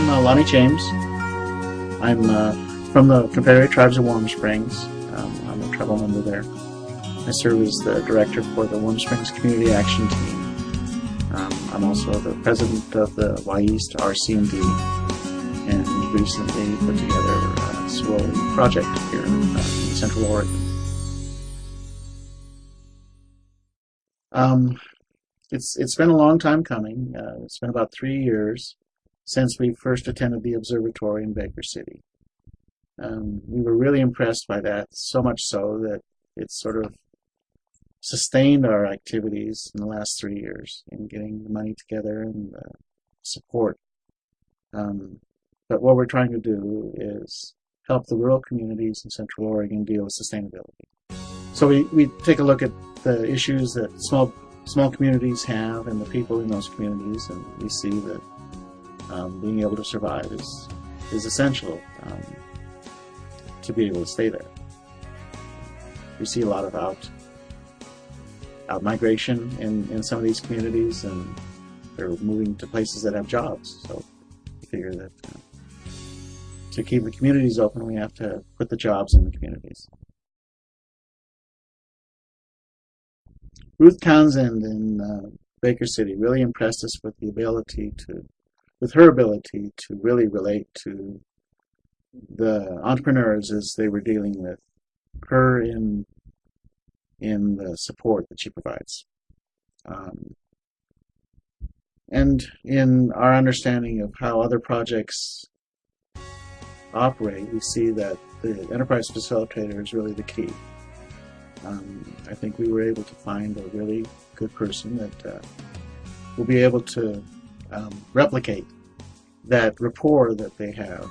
I'm Lonnie James. I'm from the Confederate Tribes of Warm Springs. I'm a tribal member there. I serve as the director for the Warm Springs Community Action Team. I'm also the president of the Wy'East RC&D, and recently put together a Sirolli project here in Central Oregon. It's been a long time coming. It's been about 3 years since we first attended the observatory in Baker City. We were really impressed by that, so much so that it sort of sustained our activities in the last 3 years in getting the money together and support. But what we're trying to do is help the rural communities in Central Oregon deal with sustainability. So we take a look at the issues that small communities have and the people in those communities, and we see that being able to survive is essential to be able to stay there. We see a lot of out migration in some of these communities, and they're moving to places that have jobs. So we figure that to keep the communities open, we have to put the jobs in the communities. Ruth Townsend in Baker City really impressed us with her ability to really relate to the entrepreneurs as they were dealing with her in the support that she provides. And in our understanding of how other projects operate, we see that the enterprise facilitator is really the key. I think we were able to find a really good person that will be able to replicate that rapport that they have.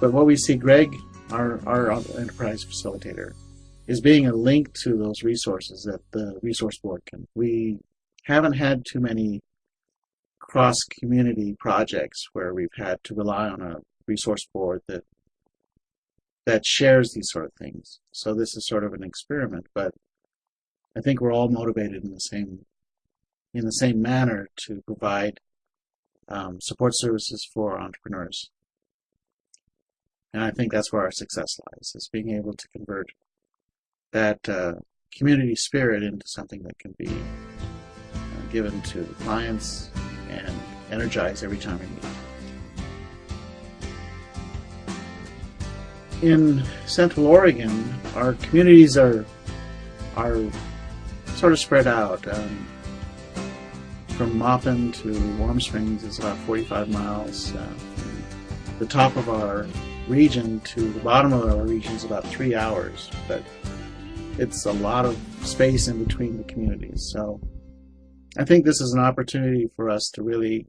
But what we see Greg, our enterprise facilitator, is being a link to those resources that the resource board can. We haven't had too many cross-community projects where we've had to rely on a resource board that shares these sort of things. So this is sort of an experiment, but I think we're all motivated in the same manner to provide support services for entrepreneurs. And I think that's where our success lies, is being able to convert that community spirit into something that can be given to clients and energized every time we meet. In Central Oregon, our communities are sort of spread out. From Maupin to Warm Springs is about 45 miles. From the top of our region to the bottom of our region is about 3 hours, but it's a lot of space in between the communities. So I think this is an opportunity for us to really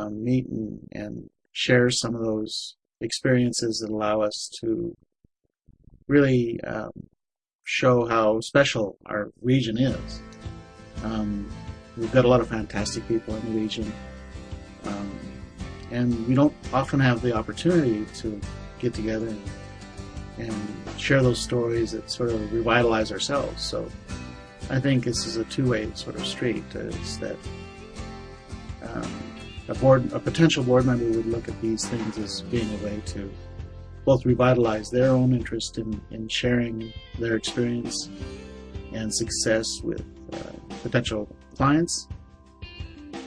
meet and share some of those experiences that allow us to really show how special our region is. We've got a lot of fantastic people in the region, and we don't often have the opportunity to get together and share those stories that sort of revitalize ourselves. So I think this is a two-way sort of street. Is that a potential board member would look at these things as being a way to both revitalize their own interest in sharing their experience and success with potential clients,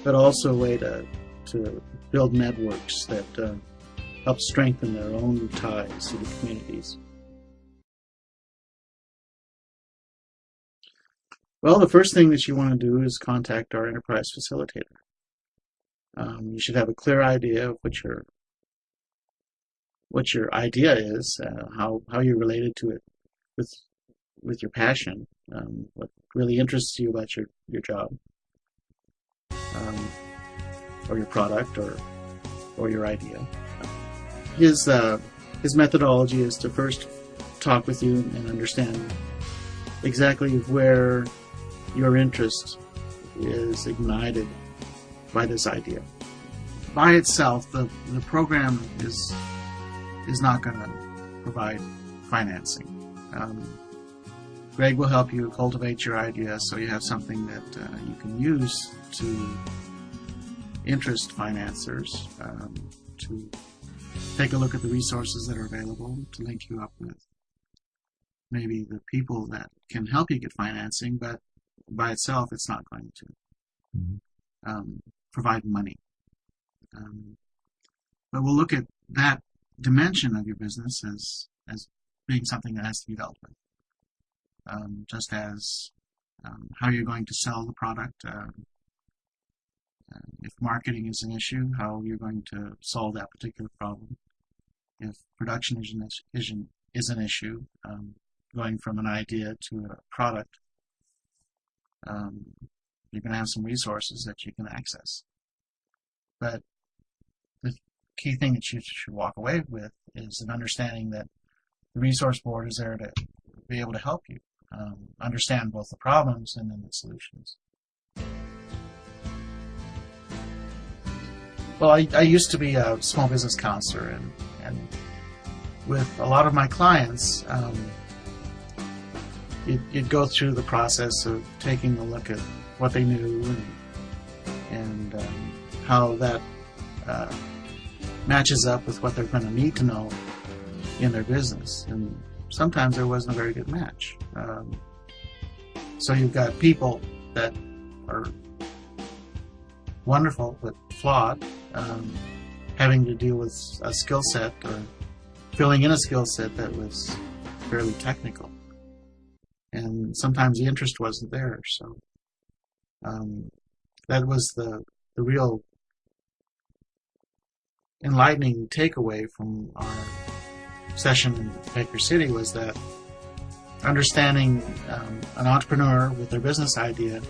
but also a way to build networks that help strengthen their own ties to the communities. Well, the first thing that you want to do is contact our enterprise facilitator. You should have a clear idea of what your idea is, how you're related to it with your passion, what really interests you about your job, or your product, or your idea. His methodology is to first talk with you and understand exactly where your interest is ignited by this idea. By itself, the program is not going to provide financing. Greg will help you cultivate your idea so you have something that you can use to interest financiers to take a look at the resources that are available, to link you up with maybe the people that can help you get financing, but by itself it's not going to provide money. But we'll look at that dimension of your business as being something that has to be dealt with. Just as how you're going to sell the product, if marketing is an issue, how you're going to solve that particular problem. If production is an issue, going from an idea to a product, you're going to have some resources that you can access. But the key thing that you should walk away with is an understanding that the resource board is there to be able to help you understand both the problems and then the solutions. Well, I used to be a small business counselor, and with a lot of my clients, you'd go through the process of taking a look at what they knew and how that matches up with what they're going to need to know in their business. And sometimes there wasn't a very good match. So you've got people that are wonderful but flawed, having to deal with a skill set or filling in a skill set that was fairly technical. And sometimes the interest wasn't there. So that was the real enlightening takeaway from our session in Baker City, was that understanding an entrepreneur with their business idea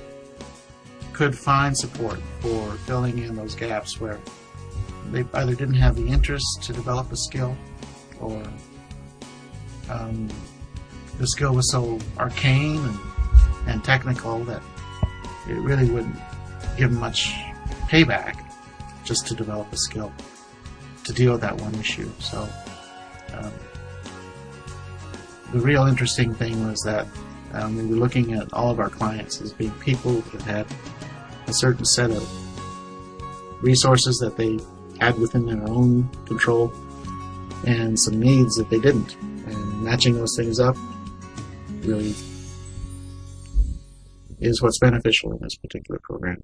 could find support for filling in those gaps where they either didn't have the interest to develop a skill, or the skill was so arcane and technical that it really wouldn't give them much payback just to develop a skill to deal with that one issue. So the real interesting thing was that we were looking at all of our clients as being people that had a certain set of resources that they had within their own control and some needs that they didn't. And matching those things up really is what's beneficial in this particular program.